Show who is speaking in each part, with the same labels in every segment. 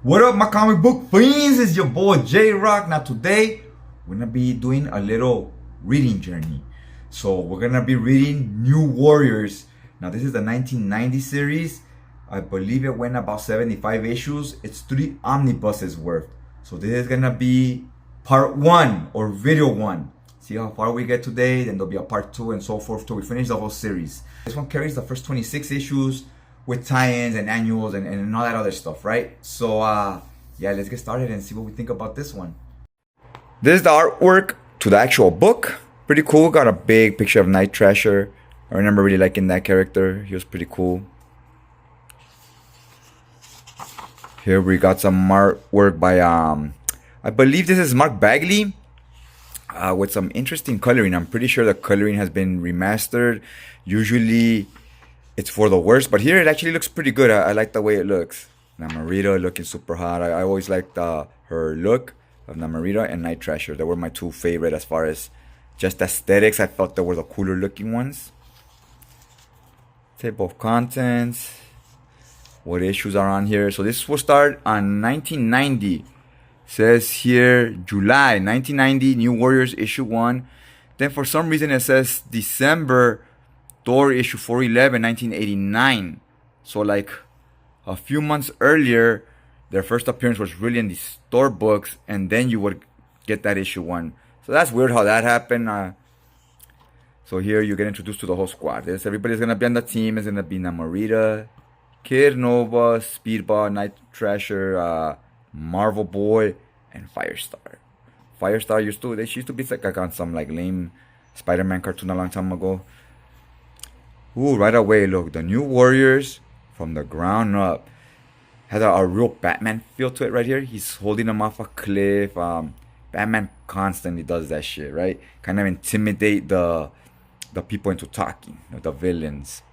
Speaker 1: What up, my comic book fiends? It's your boy J Rock. Now today we're gonna be doing a little reading journey. So we're gonna be reading New Warriors. Now this is the 1990 series. I believe it went about 75 issues. It's 3 omnibuses worth. So this is gonna be part 1 or video 1. See how far we get today, then there'll be a part 2 and so forth till we finish the whole series. This one carries the first 26 issues with tie-ins and annuals and all that other stuff, right? So yeah, let's get started and see what we think about this one. This is the artwork to the actual book. Pretty cool. Got a big picture of Night Trasher. I remember really liking that character. He was pretty cool. Here we got some artwork by I believe this is Mark Bagley, with some interesting coloring. I'm pretty sure the coloring has been remastered. Usually it's for the worst, but here it actually looks pretty good. I like the way it looks. Namorita looking super hot. I always liked her look of Namorita and Night Trasher. They were my two favorite as far as just aesthetics. I felt they were the cooler looking ones. Table of contents. What issues are on here? So this will start on 1990. Says here July 1990, New Warriors issue 1. Then for some reason it says December Thor issue 411, 1989. So like a few months earlier, their first appearance was really in the Thor books, and then you would get that issue 1. So that's weird how that happened. So here you get introduced to the whole squad. Everybody's gonna be on the team. It's gonna be Namorita, Kid Nova, Speedball, Night Trasher, Marvel Boy, and Firestar. Firestar used to be like on some like lame Spider-Man cartoon a long time ago. Ooh, right away, look, the New Warriors from the ground up has a real Batman feel to it right here. He's holding them off a cliff. Batman constantly does that shit, right? Kind of intimidate the people into talking, the villains.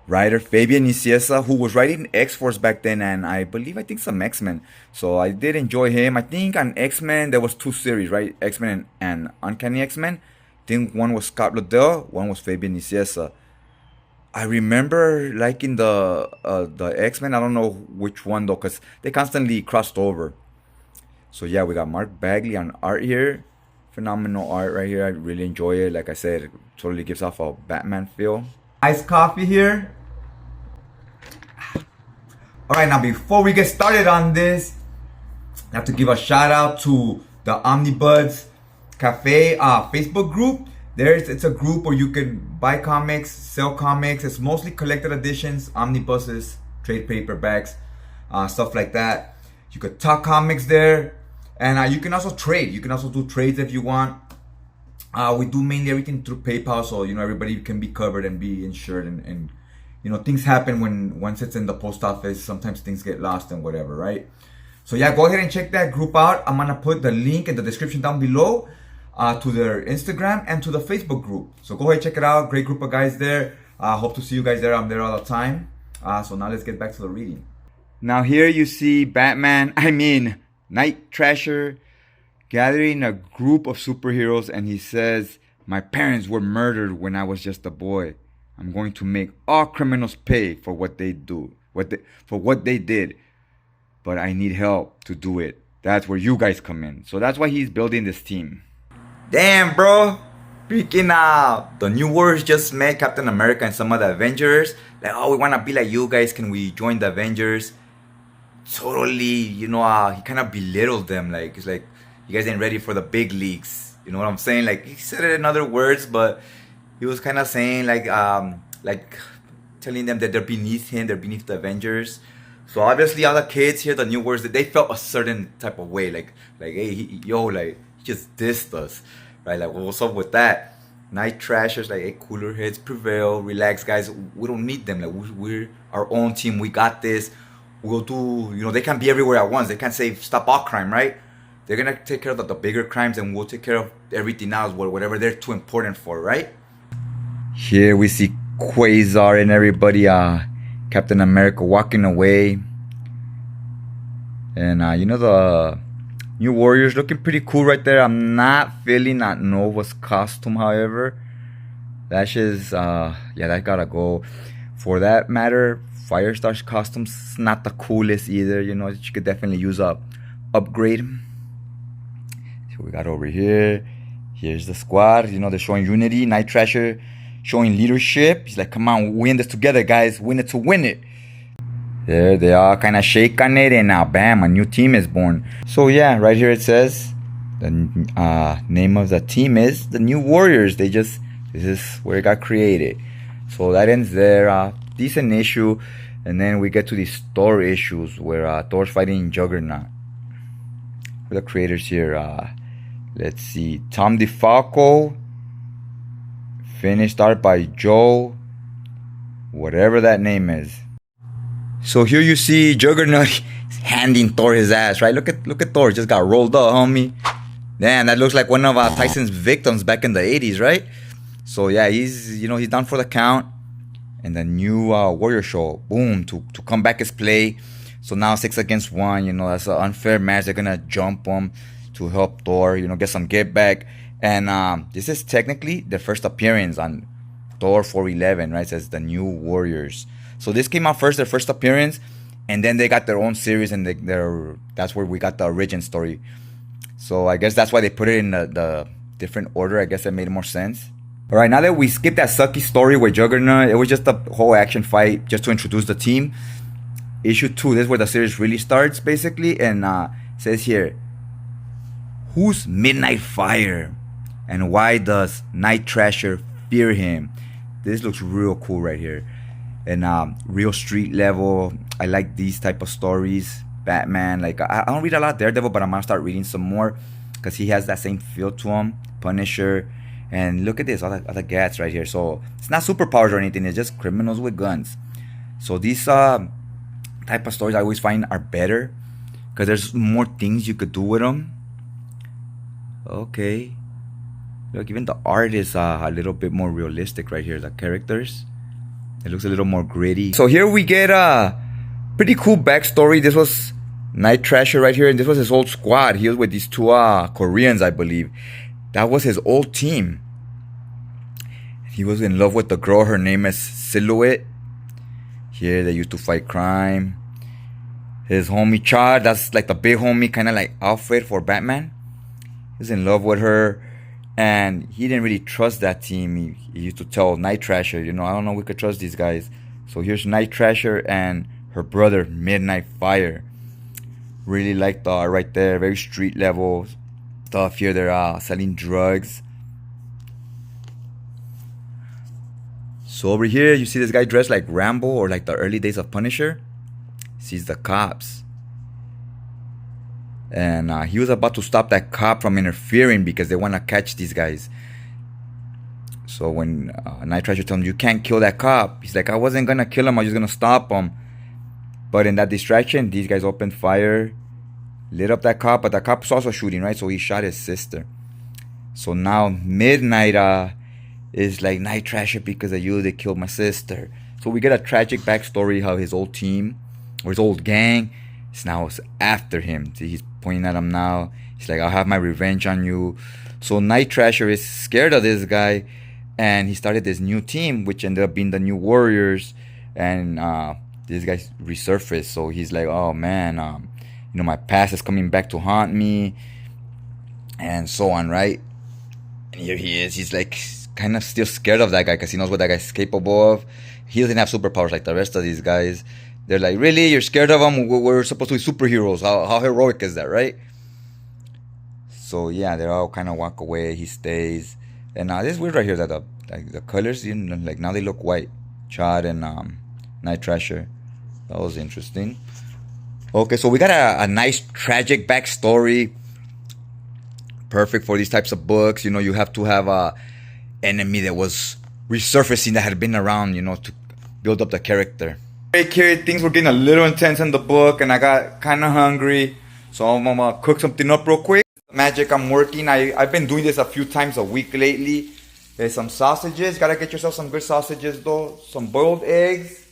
Speaker 1: Writer Fabian Nicieza, who was writing X-Force back then, and I think some X-Men. So I did enjoy him. I think on X-Men there was 2 series, right? X-Men and Uncanny X-Men. I think one was Scott Lobdell, one was Fabian Nicieza. I remember liking the X-Men. I don't know which one though, because they constantly crossed over. So yeah, we got Mark Bagley on art here. Phenomenal art right here. I really enjoy it. Like I said, it totally gives off a Batman feel. Iced coffee here. Alright, now before we get started on this, I have to give a shout out to the Omnibuds Cafe Facebook group. It's a group where you can buy comics, sell comics. It's mostly collected editions, omnibuses, trade paperbacks, stuff like that. You could talk comics there, and you can also trade. You can also do trades if you want. We do mainly everything through PayPal, so everybody can be covered and be insured, and things happen once it's in the post office. Sometimes things get lost and whatever, right? So yeah, go ahead and check that group out. I'm gonna put the link in the description down below to their Instagram and to the Facebook group. So go ahead, check it out. Great group of guys there. Hope to see you guys there. I'm there all the time. So now let's get back to the reading. Now here you see Night Trasher gathering a group of superheroes, and he says, "My parents were murdered when I was just a boy. I'm going to make all criminals pay for what they did. But I need help to do it. That's where you guys come in." So that's why he's building this team. Damn, bro. Freaking the New Warriors just met Captain America and some of the Avengers. Like, oh, we want to be like you guys. Can we join the Avengers? Totally, he kind of belittled them. Like, it's like, you guys ain't ready for the big leagues. You know what I'm saying? Like, he said it in other words, but he was kind of saying like telling them that they're beneath him, they're beneath the Avengers. So obviously all the kids here, the New Warriors, they felt a certain type of way, like hey, he just dissed us, right? Like, well, what's up with that? Night Trashers, like, hey, cooler heads prevail, relax, guys. We don't need them. Like, we're our own team. We got this. We'll do. They can't be everywhere at once. They can't say stop all crime, right? They're gonna take care of the bigger crimes, and we'll take care of everything else, whatever they're too important for, right? Here we see Quasar and everybody, Captain America walking away. And the New Warriors looking pretty cool right there. I'm not feeling that Nova's costume, however. That shit's, yeah, that gotta go. For that matter, Firestar's costumes not the coolest either. You know, you could definitely use a upgrade. So we got over here. Here's the squad. You know, they're showing unity. Night Trasher showing leadership. He's like, come on, win this together, guys. Win it to win it. There they all kind of shake on it, and now bam, a new team is born. So yeah, right here it says the name of the team is the New Warriors. This is where it got created. So that ends there. Decent issue, and then we get to these Thor issues where Thor's fighting Juggernaut. Who are the creators here? Let's see, Tom DeFalco. Finished art by Joe, whatever that name is. So here you see Juggernaut handing Thor his ass, right? Look at Thor, just got rolled up, homie. Damn, that looks like one of Tyson's victims back in the 80s, right? So yeah, he's down for the count. And the new Warrior show, boom, to come back is play. So now 6 against 1, that's an unfair match. They're gonna jump him to help Thor, get some get back. And this is technically their first appearance on Thor 411, right? It says the New Warriors. So this came out first, their first appearance, and then they got their own series, and that's where we got the origin story. So I guess that's why they put it in the different order. I guess that made more sense. All right, now that we skipped that sucky story with Juggernaut, it was just a whole action fight just to introduce the team. Issue 2, this is where the series really starts, basically, and it says here, who's Midnight Fire, and why does Night Trasher fear him? This looks real cool right here. And real street level. I like these type of stories. Batman, like I don't read a lot of Daredevil, but I'm gonna start reading some more because he has that same feel to him. Punisher, and look at this, all the gats right here. So it's not superpowers or anything. It's just criminals with guns. So these type of stories I always find are better because there's more things you could do with them. Okay, look, even the art is a little bit more realistic right here. The characters. It looks a little more gritty. So here we get a pretty cool backstory. This was Night Trasher right here, and this was his old squad. He was with these 2 Koreans, I believe. That was his old team. He was in love with the girl. Her name is Silhouette. Here they used to fight crime. His homie Chad, that's like the big homie, kind of like Alfred for Batman. He's in love with her. And he didn't really trust that team. He used to tell Night Trasher, I don't know if we could trust these guys. So here's Night Trasher and her brother, Midnight Fire. Really like the art right there. Very street level stuff here. They're selling drugs. So over here, you see this guy dressed like Rambo or like the early days of Punisher. He sees the cops. And he was about to stop that cop from interfering because they want to catch these guys. So when Night Trasher told him, you can't kill that cop, he's like, I wasn't going to kill him, I was just going to stop him. But in that distraction, these guys opened fire, lit up that cop, but the cop's also shooting, right? So he shot his sister. So now Midnight is like, Night Trasher, because of you, they killed my sister. So we get a tragic backstory how his old team, or his old gang, is now after him. See, he's pointing at him now. He's like, I'll have my revenge on you. So Night Trasher is scared of this guy, and he started this new team, which ended up being the New Warriors. And this guy resurfaced. So he's like, oh man, my past is coming back to haunt me, and so on, right? And here he is. He's like kind of still scared of that guy because he knows what that guy's capable of. He doesn't have superpowers like the rest of these guys. They're like, really? You're scared of him? We're supposed to be superheroes. How heroic is that, right? So yeah, they all kind of walk away. He stays. And this is weird right here that the colors, like now they look white. Chad and Night Trasher. That was interesting. Okay, so we got a nice tragic backstory. Perfect for these types of books. You have to have a enemy that was resurfacing that had been around, to build up the character. Hey kid, things were getting a little intense in the book, and I got kind of hungry, so I'm gonna cook something up real quick. Magic, I'm working. I've been doing this a few times a week lately. There's some sausages. Gotta get yourself some good sausages though. Some boiled eggs.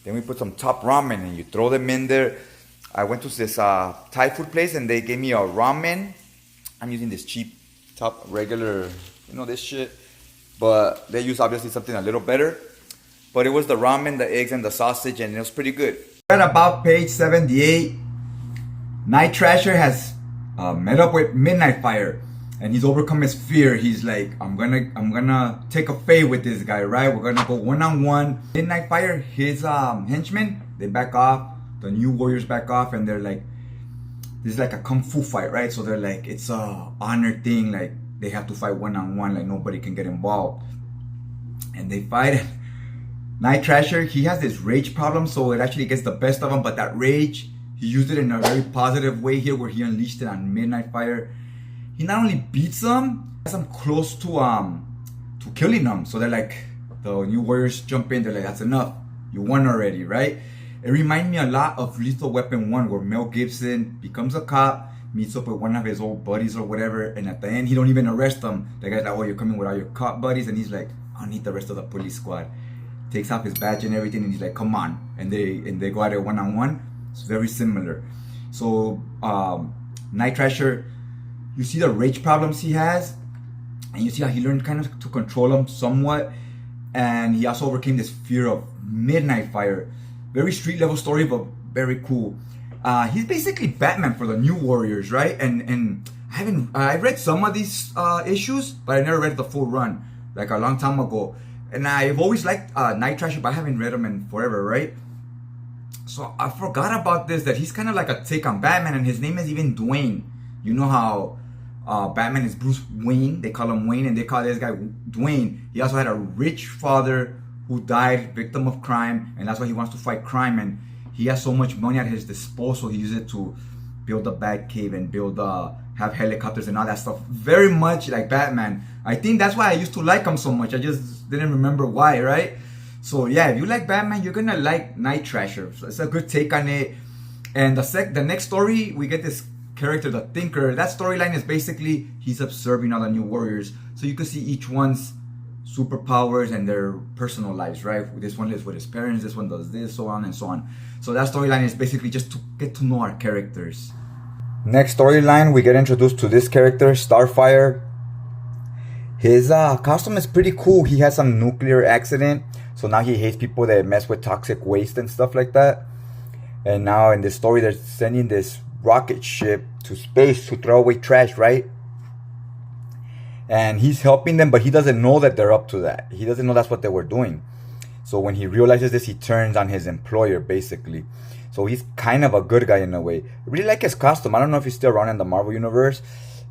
Speaker 1: Then we put some top ramen and you throw them in there. I went to this Thai food place and they gave me a ramen. I'm using this cheap top regular, this shit. But they use obviously something a little better. But it was the ramen, the eggs, and the sausage, and it was pretty good. At about page 78, Night Trasher has met up with Midnight Fire, and he's overcome his fear. He's like, I'm gonna take a fade with this guy, right? We're gonna go one-on-one. Midnight Fire, his henchmen, they back off. The new warriors back off, and they're like, this is like a kung fu fight, right? So they're like, it's a honor thing, like they have to fight one-on-one, like nobody can get involved. And they fight. Night Trasher, he has this rage problem, so it actually gets the best of him, but that rage, he used it in a very positive way here, where he unleashed it on Midnight Fire. He not only beats him, has him close to killing him. So they're like, the new warriors jump in, they're like, that's enough, you won already, right? It reminds me a lot of Lethal Weapon 1, where Mel Gibson becomes a cop, meets up with one of his old buddies or whatever, and at the end, he don't even arrest him. The guy's like, oh, you're coming with all your cop buddies? And he's like, I don't need the rest of the police squad. Takes off his badge and everything, and he's like, come on. And they go at it one-on-one. It's very similar. So, Night Trasher, you see the rage problems he has, and you see how he learned kind of to control them somewhat. And he also overcame this fear of Midnight Fire. Very street level story, but very cool. He's basically Batman for the New Warriors, right? And I read some of these issues, but I never read the full run, like a long time ago. And I've always liked Night Trasher, but I haven't read him in forever, right? So I forgot about this, that he's kind of like a take on Batman, and his name is even Dwayne. You know how Batman is Bruce Wayne, they call him Wayne, and they call this guy Dwayne. He also had a rich father who died, victim of crime, and that's why he wants to fight crime. And he has so much money at his disposal, he uses it to build a Batcave and have helicopters and all that stuff. Very much like Batman. I think that's why I used to like him so much. I just didn't remember why, right? So yeah, if you like Batman, you're gonna like Night Trasher. So it's a good take on it. And the next story, we get this character, the Thinker. That storyline is basically he's observing all the new warriors, so you can see each one's superpowers and their personal lives, right? This one lives with his parents, this one does this, so on and so on. So that storyline is basically just to get to know our characters. Next storyline, we get introduced to this character, Starfire. His costume is pretty cool. He has some nuclear accident, so now he hates people that mess with toxic waste and stuff like that. And now in this story, they're sending this rocket ship to space to throw away trash, right? And he's helping them, but he doesn't know that they're up to that. He doesn't know that's what they were doing. So when he realizes this, he turns on his employer, basically. So he's kind of a good guy in a way. I really like his costume. I don't know if he's still around in the Marvel Universe,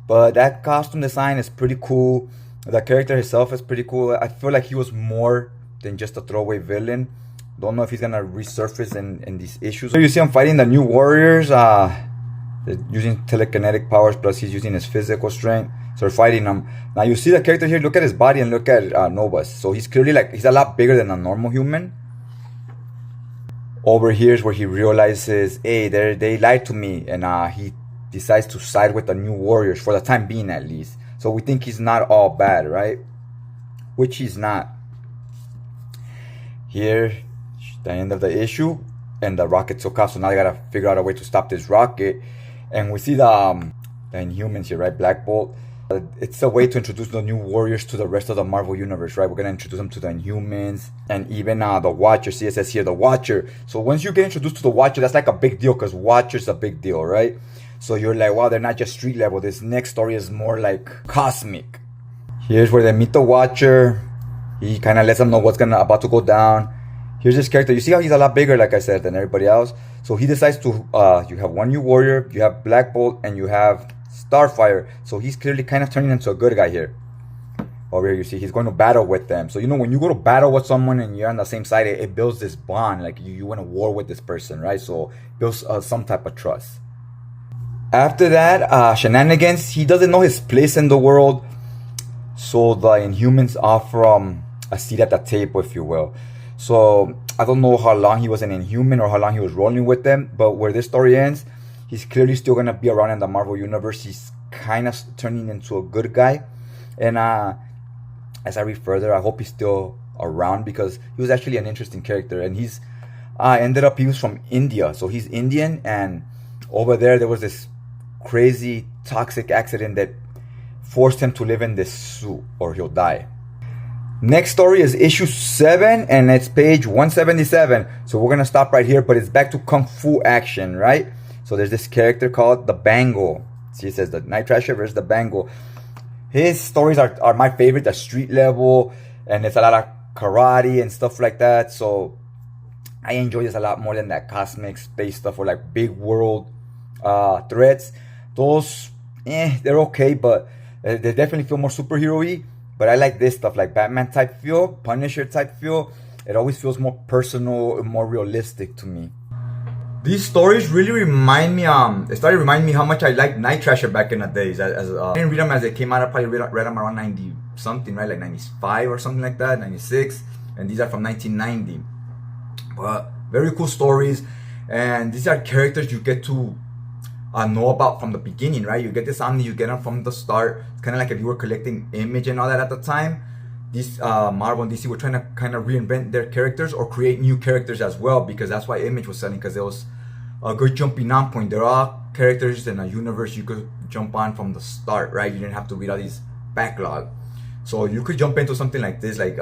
Speaker 1: but that costume design is pretty cool. The character himself is pretty cool. I feel like he was more than just a throwaway villain. Don't know if he's gonna resurface in these issues. So you see him fighting the new warriors, using telekinetic powers, plus he's using his physical strength. So they're fighting him. Now you see the character here, look at his body and look at Novus. So he's clearly he's a lot bigger than a normal human. Over here is where he realizes, hey, they lied to me, and he decides to side with the new warriors, for the time being at least. So we think he's not all bad, right? Which he's not. Here, the end of the issue, and the rocket took off, so now they gotta figure out a way to stop this rocket. And we see the Inhumans here, right? Black Bolt. It's a way to introduce the new warriors to the rest of the Marvel Universe, right? We're gonna introduce them to the Inhumans, and even the Watcher. See, it says here, the Watcher. So once you get introduced to the Watcher, that's like a big deal, because Watcher's a big deal, right? So you're like, wow, they're not just street level. This next story is more like cosmic. Here's where they meet the Watcher. He kind of lets them know what's about to go down. Here's this character. You see how he's a lot bigger, like I said, than everybody else. So he decides to, you have one new warrior, you have Black Bolt, and you have Starfire. So he's clearly kind of turning into a good guy here. Over here, you see he's going to battle with them. So, you know, when you go to battle with someone and you're on the same side, it builds this bond. Like you went to war with this person, right? So it builds some type of trust. After that, shenanigans, he doesn't know his place in the world. So the Inhumans offer him a seat at the table, if you will. So I don't know how long he was an Inhuman or how long he was rolling with them. But where this story ends, he's clearly still going to be around in the Marvel Universe. He's kind of turning into a good guy. And as I read further, I hope he's still around, because he was actually an interesting character. And he's he was from India. So he's Indian. And over there was this crazy toxic accident that forced him to live in this suit or he'll die. Next story is issue 7, and it's page 177. So we're gonna stop right here, but it's back to kung fu action, right? So there's this character called the Bango. See, it says the Night Trasher versus the Bango. His stories are my favorite, the street level, and it's a lot of karate and stuff like that. So I enjoy this a lot more than that cosmic space stuff or like big world threats. Those, they're okay, but they definitely feel more superhero-y. But I like this stuff, like Batman type feel, Punisher type feel. It always feels more personal and more realistic to me. These stories really remind me, it started reminding me how much I liked Night Trasher back in the days. I didn't read them as they came out. I probably read them around 90 something, right? Like 95 or something like that, 96. And these are from 1990. But very cool stories. And these are characters you get to know about from the beginning, right? You get this Omni, you get them from the start. It's kind of like if you were collecting Image and all that at the time. These Marvel and DC were trying to kind of reinvent their characters or create new characters as well, because that's why Image was selling, because it was a good jumping on point. There are characters in a universe you could jump on from the start, right? You didn't have to read all these backlog. So you could jump into something like this, like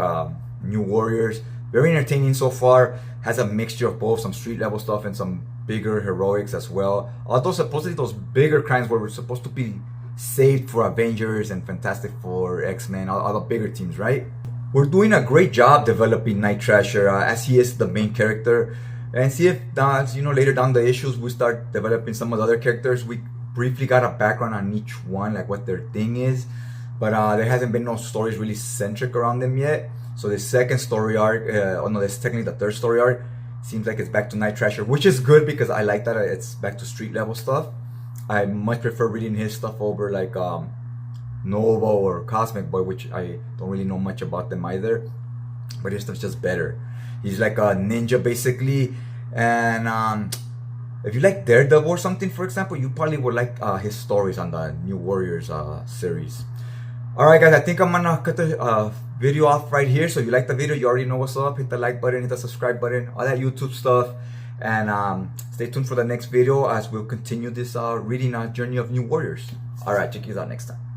Speaker 1: New Warriors. Very entertaining so far. Has a mixture of both some street level stuff and some bigger heroics as well. Although supposedly those bigger crimes were supposed to be saved for Avengers and Fantastic Four, X-Men, all the bigger teams, right? We're doing a great job developing Night Trasher as he is the main character, and see if later down the issues we start developing some of the other characters. We briefly got a background on each one, like what their thing is, but there hasn't been no stories really centric around them yet. So the second story arc, this is technically the third story arc, seems like it's back to Night Trasher, which is good because I like that it's back to street level stuff. I much prefer reading his stuff over like Nova or Cosmic Boy, which I don't really know much about them either. But his stuff's just better. He's like a ninja basically, and if you like Daredevil or something, for example, you probably would like his stories on the New Warriors series. Alright guys, I think I'm gonna cut the video off right here. So if you like the video, you already know what's up. Hit the like button, hit the subscribe button, all that YouTube stuff. And stay tuned for the next video as we'll continue this reading journey of New Warriors. Alright, check you out next time.